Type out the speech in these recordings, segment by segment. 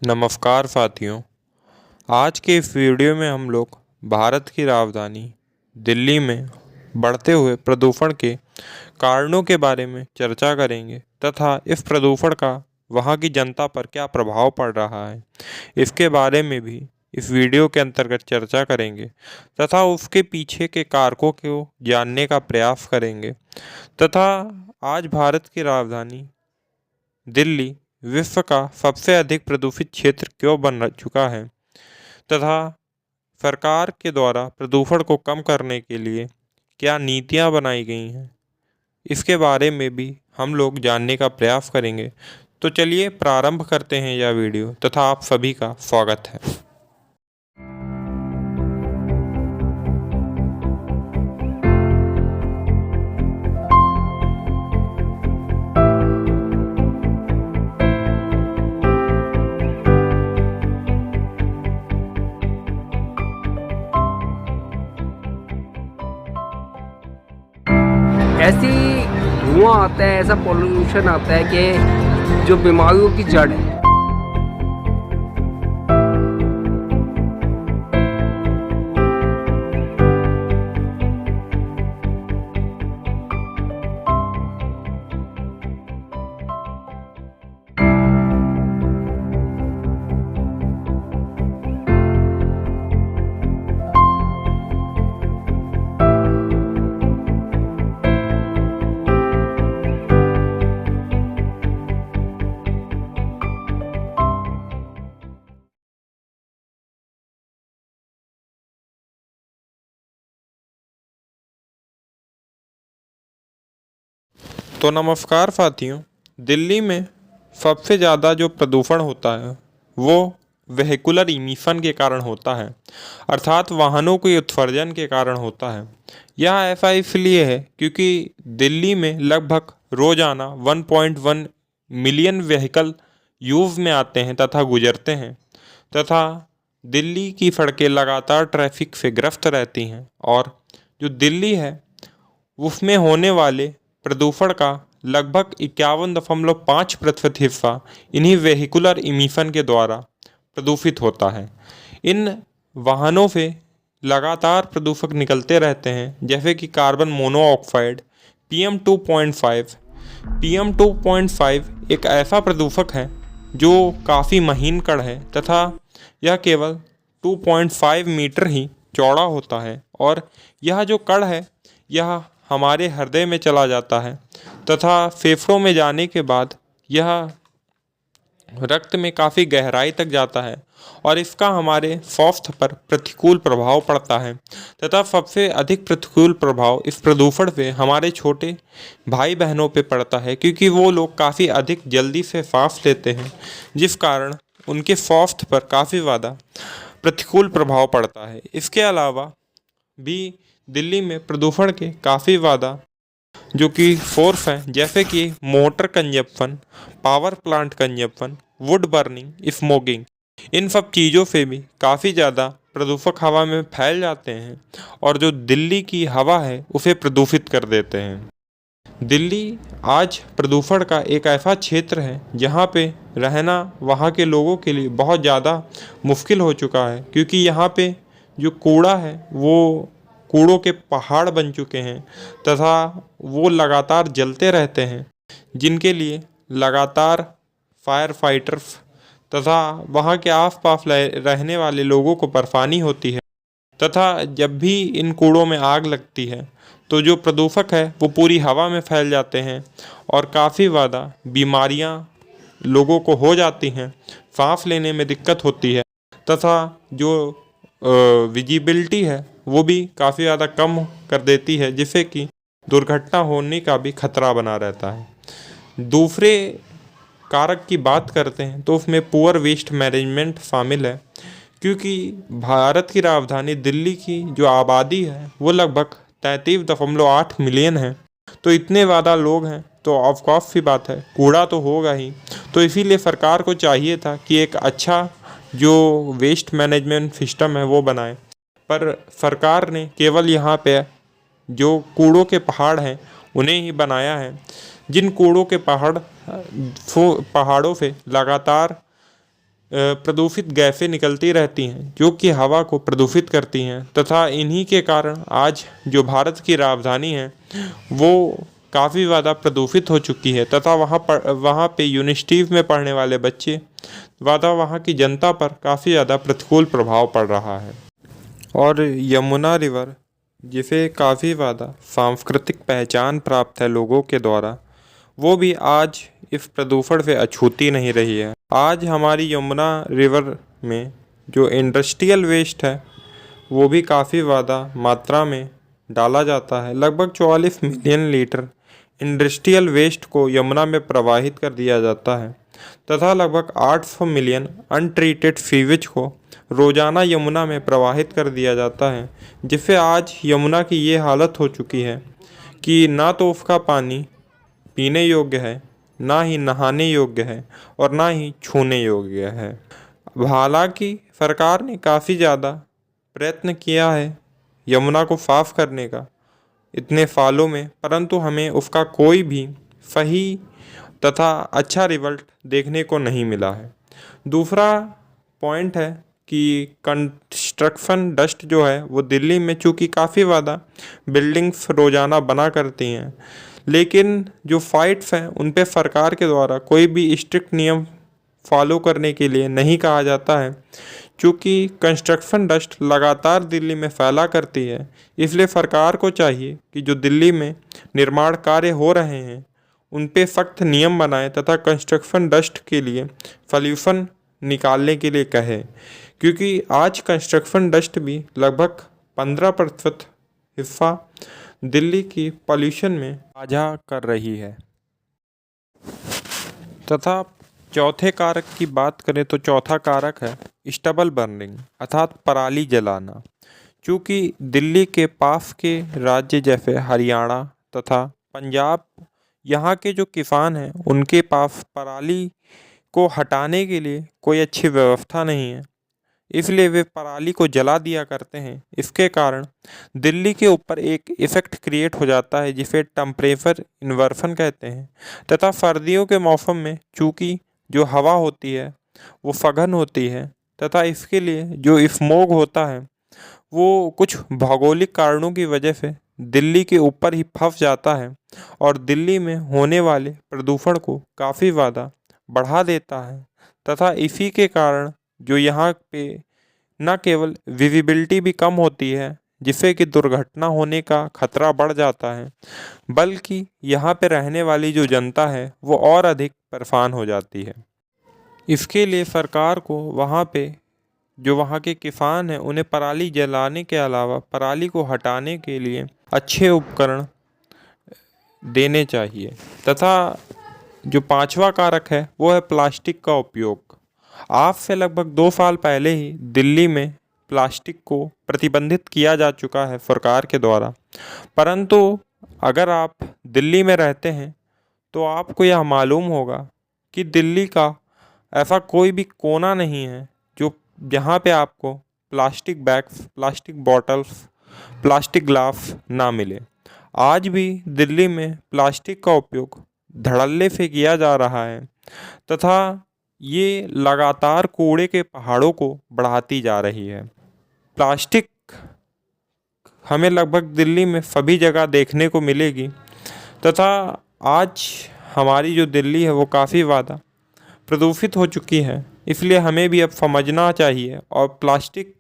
नमस्कार साथियों। आज के इस वीडियो में हम लोग भारत की राजधानी दिल्ली में बढ़ते हुए प्रदूषण के कारणों के बारे में चर्चा करेंगे तथा इस प्रदूषण का वहाँ की जनता पर क्या प्रभाव पड़ रहा है, इसके बारे में भी इस वीडियो के अंतर्गत चर्चा करेंगे तथा उसके पीछे के कारकों को जानने का प्रयास करेंगे तथा आज भारत की राजधानी दिल्ली विश्व का सबसे अधिक प्रदूषित क्षेत्र क्यों बन चुका है तथा सरकार के द्वारा प्रदूषण को कम करने के लिए क्या नीतियां बनाई गई हैं, इसके बारे में भी हम लोग जानने का प्रयास करेंगे। तो चलिए प्रारंभ करते हैं यह वीडियो तथा आप सभी का स्वागत है। ऐसी धुआं आता है, ऐसा पोल्यूशन आता है कि जो बीमारियों की जड़ है। तो नमस्कार साथियों, दिल्ली में सबसे ज़्यादा जो प्रदूषण होता है वो वेहिकुलर इमिशन के कारण होता है, अर्थात वाहनों के उत्सर्जन के कारण होता है। यह ऐसा इसलिए है क्योंकि दिल्ली में लगभग रोज़ाना 1.1 मिलियन व्हीकल यूज़ में आते हैं तथा गुजरते हैं तथा दिल्ली की सड़कें लगातार ट्रैफिक से ग्रस्त रहती हैं और जो दिल्ली है उसमें होने वाले प्रदूषण का लगभग 51.5% हिस्सा इन्हीं वेहिकुलर इमिशन के द्वारा प्रदूषित होता है। इन वाहनों से लगातार प्रदूषक निकलते रहते हैं, जैसे कि कार्बन मोनोऑक्साइड PM2.5। PM2.5 एक ऐसा प्रदूषक है जो काफ़ी महीन कण है तथा यह केवल 2.5 मीटर ही चौड़ा होता है और यह जो कण है यह हमारे हृदय में चला जाता है तथा फेफड़ों में जाने के बाद यह रक्त में काफ़ी गहराई तक जाता है और इसका हमारे स्वास्थ्य पर प्रतिकूल प्रभाव पड़ता है तथा सबसे अधिक प्रतिकूल प्रभाव इस प्रदूषण से हमारे छोटे भाई बहनों पे पड़ता है, क्योंकि वो लोग काफ़ी अधिक जल्दी से सांस लेते हैं जिस कारण उनके स्वास्थ्य पर काफ़ी ज़्यादा प्रतिकूल प्रभाव पड़ता है। इसके अलावा भी दिल्ली में प्रदूषण के काफ़ी ज़्यादा जो कि सोर्स हैं, जैसे कि motor consumption, power plant consumption, wood burning, smoking, इन सब चीज़ों से भी काफ़ी ज़्यादा प्रदूषक हवा में फैल जाते हैं और जो दिल्ली की हवा है उसे प्रदूषित कर देते हैं। दिल्ली आज प्रदूषण का एक ऐसा क्षेत्र है जहाँ पे रहना वहाँ के लोगों के लिए बहुत ज़्यादा मुश्किल हो चुका है, क्योंकि यहाँ पे जो कूड़ा है वो कूड़ों के पहाड़ बन चुके हैं तथा वो लगातार जलते रहते हैं, जिनके लिए लगातार फायर फाइटर्स तथा वहाँ के आसपास रहने वाले लोगों को परेशानी होती है तथा जब भी इन कूड़ों में आग लगती है तो जो प्रदूषक है वो पूरी हवा में फैल जाते हैं और काफ़ी ज़्यादा बीमारियाँ लोगों को हो जाती हैं, सांस लेने में दिक्कत होती है तथा जो विजिबिलिटी है वो भी काफ़ी ज़्यादा कम कर देती है, जिससे कि दुर्घटना होने का भी खतरा बना रहता है। दूसरे कारक की बात करते हैं तो उसमें पुअर वेस्ट मैनेजमेंट शामिल है, क्योंकि भारत की राजधानी दिल्ली की जो आबादी है वो लगभग 33.8 मिलियन है। तो इतने ज़्यादा लोग हैं तो ऑफकोर्स सी बात है कूड़ा तो होगा ही। तो इसीलिए सरकार को चाहिए था कि एक अच्छा जो वेस्ट मैनेजमेंट सिस्टम है वो बनाए, पर सरकार ने केवल यहाँ पे जो कूड़ों के पहाड़ हैं उन्हें ही बनाया है, जिन कूड़ों के पहाड़ों से लगातार प्रदूषित गैसें निकलती रहती हैं जो कि हवा को प्रदूषित करती हैं, तथा इन्हीं के कारण आज जो भारत की राजधानी है वो काफ़ी ज़्यादा प्रदूषित हो चुकी है, तथा वहाँ पे यूनिवर्सिटीज़ में पढ़ने वाले बच्चे वहाँ की जनता पर काफ़ी ज़्यादा प्रतिकूल प्रभाव पड़ रहा है। और यमुना रिवर, जिसे काफ़ी ज़्यादा सांस्कृतिक पहचान प्राप्त है लोगों के द्वारा, वो भी आज इस प्रदूषण से अछूती नहीं रही है। आज हमारी यमुना रिवर में जो इंडस्ट्रियल वेस्ट है वो भी काफ़ी ज़्यादा मात्रा में डाला जाता है। लगभग 44 मिलियन लीटर इंडस्ट्रियल वेस्ट को यमुना में प्रवाहित कर दिया जाता है, तथा लगभग 800 मिलियन अनट्रीटेड सीवेज को रोज़ाना यमुना में प्रवाहित कर दिया जाता है, जिससे आज यमुना की ये हालत हो चुकी है कि ना तो उसका पानी पीने योग्य है, ना ही नहाने योग्य है, और ना ही छूने योग्य है। हालांकि सरकार ने काफ़ी ज़्यादा प्रयत्न किया है यमुना को साफ करने का इतने सालों में, परंतु हमें उसका कोई भी सही तथा अच्छा रिजल्ट देखने को नहीं मिला है। दूसरा पॉइंट है कि कंस्ट्रक्शन डस्ट जो है वो दिल्ली में चूँकि काफ़ी ज़्यादा बिल्डिंग्स रोज़ाना बना करती हैं, लेकिन जो फाइट्स हैं उन पे सरकार के द्वारा कोई भी स्ट्रिक्ट नियम फॉलो करने के लिए नहीं कहा जाता है। चूँकि कंस्ट्रक्शन डस्ट लगातार दिल्ली में फैला करती है, इसलिए सरकार को चाहिए कि जो दिल्ली में निर्माण कार्य हो रहे हैं उन पे सख्त नियम बनाए, तथा कंस्ट्रक्शन डस्ट के लिए सॉल्यूशन निकालने के लिए कहे, क्योंकि आज कंस्ट्रक्शन डस्ट भी लगभग 15% हिस्सा दिल्ली की पॉल्यूशन में साझा कर रही है। तथा चौथे कारक की बात करें तो चौथा कारक है स्टबल बर्निंग, अर्थात पराली जलाना। चूँकि दिल्ली के पास के राज्य जैसे हरियाणा तथा पंजाब, यहाँ के जो किसान हैं उनके पास पराली को हटाने के लिए कोई अच्छी व्यवस्था नहीं है, इसलिए वे पराली को जला दिया करते हैं। इसके कारण दिल्ली के ऊपर एक इफ़ेक्ट क्रिएट हो जाता है जिसे टेम्परेचर इन्वर्सन कहते हैं, तथा सर्दियों के मौसम में चूँकि जो हवा होती है वो सघन होती है, तथा इसके लिए जो स्मोग होता है वो कुछ भौगोलिक कारणों की वजह से दिल्ली के ऊपर ही फंस जाता है और दिल्ली में होने वाले प्रदूषण को काफ़ी ज़्यादा बढ़ा देता है। तथा इसी के कारण जो यहाँ पे न केवल विजिबिलिटी भी कम होती है जिससे कि दुर्घटना होने का खतरा बढ़ जाता है, बल्कि यहाँ पे रहने वाली जो जनता है वो और अधिक परेशान हो जाती है। इसके लिए सरकार को वहाँ पे जो वहाँ के किसान हैं उन्हें पराली जलाने के अलावा पराली को हटाने के लिए अच्छे उपकरण देने चाहिए। तथा जो पांचवा कारक है वो है प्लास्टिक का उपयोग। आज से लगभग 2 साल पहले ही दिल्ली में प्लास्टिक को प्रतिबंधित किया जा चुका है सरकार के द्वारा, परंतु अगर आप दिल्ली में रहते हैं तो आपको यह मालूम होगा कि दिल्ली का ऐसा कोई भी कोना नहीं है जो जहाँ पे आपको plastic bags, plastic bottles, plastic glass ना मिले। आज भी दिल्ली में प्लास्टिक का उपयोग धड़ल्ले से किया जा रहा है, तथा ये लगातार कूड़े के पहाड़ों को बढ़ाती जा रही है। प्लास्टिक हमें लगभग दिल्ली में सभी जगह देखने को मिलेगी, तथा आज हमारी जो दिल्ली है वो काफ़ी ज़्यादा प्रदूषित हो चुकी है। इसलिए हमें भी अब समझना चाहिए और प्लास्टिक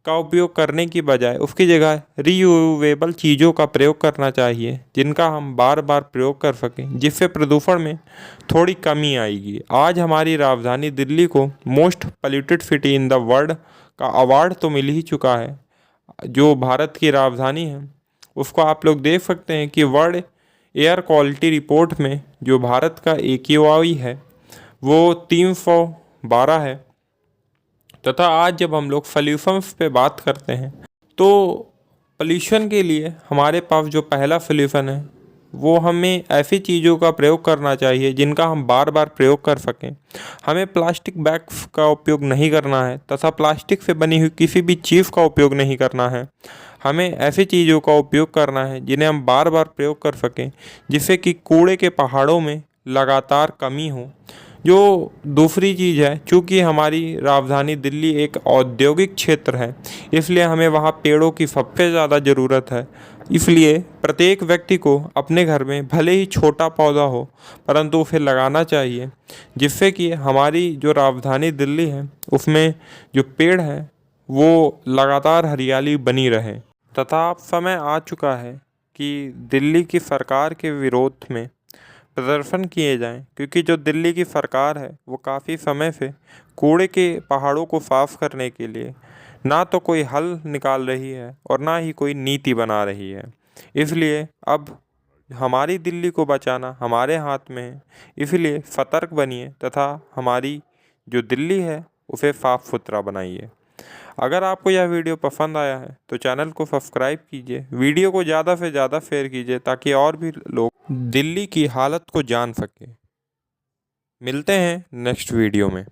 का उपयोग करने की बजाय उसकी जगह रीयूजेबल चीज़ों का प्रयोग करना चाहिए, जिनका हम बार बार प्रयोग कर सकें, जिससे प्रदूषण में थोड़ी कमी आएगी। आज हमारी राजधानी दिल्ली को most polluted city in the world का अवार्ड तो मिल ही चुका है। जो भारत की राजधानी है उसको आप लोग देख सकते हैं कि वर्ल्ड एयर क्वालिटी रिपोर्ट में जो भारत का AQI है वो 312 है। तथा आज जब हम लोग सॉल्यूशंस पे बात करते हैं तो पोल्यूशन के लिए हमारे पास जो पहला सॉल्यूशन है वो हमें ऐसी चीज़ों का प्रयोग करना चाहिए जिनका हम बार बार प्रयोग कर सकें। हमें प्लास्टिक बैग्स का उपयोग नहीं करना है तथा प्लास्टिक से बनी हुई किसी भी चीज़ का उपयोग नहीं करना है। हमें ऐसी चीज़ों का उपयोग करना है जिन्हें हम बार बार प्रयोग कर सकें, जिससे कि कूड़े के पहाड़ों में लगातार कमी हो। जो दूसरी चीज़ है, चूँकि हमारी राजधानी दिल्ली एक औद्योगिक क्षेत्र है, इसलिए हमें वहाँ पेड़ों की सबसे ज़्यादा ज़रूरत है। इसलिए प्रत्येक व्यक्ति को अपने घर में भले ही छोटा पौधा हो परंतु उसे लगाना चाहिए, जिससे कि हमारी जो राजधानी दिल्ली है उसमें जो पेड़ है वो लगातार हरियाली बनी रहे। तथा अब समय आ चुका है कि दिल्ली की सरकार के विरोध में प्रदर्शन किए जाएं, क्योंकि जो दिल्ली की सरकार है वो काफ़ी समय से कूड़े के पहाड़ों को साफ करने के लिए ना तो कोई हल निकाल रही है और ना ही कोई नीति बना रही है। इसलिए अब हमारी दिल्ली को बचाना हमारे हाथ में है। इसलिए सतर्क बनिए तथा हमारी जो दिल्ली है उसे साफ सुथरा बनाइए। अगर आपको यह वीडियो पसंद आया है तो चैनल को सब्सक्राइब कीजिए, वीडियो को ज़्यादा से ज़्यादा शेयर कीजिए ताकि और भी लोग दिल्ली की हालत को जान सकें। मिलते हैं नेक्स्ट वीडियो में।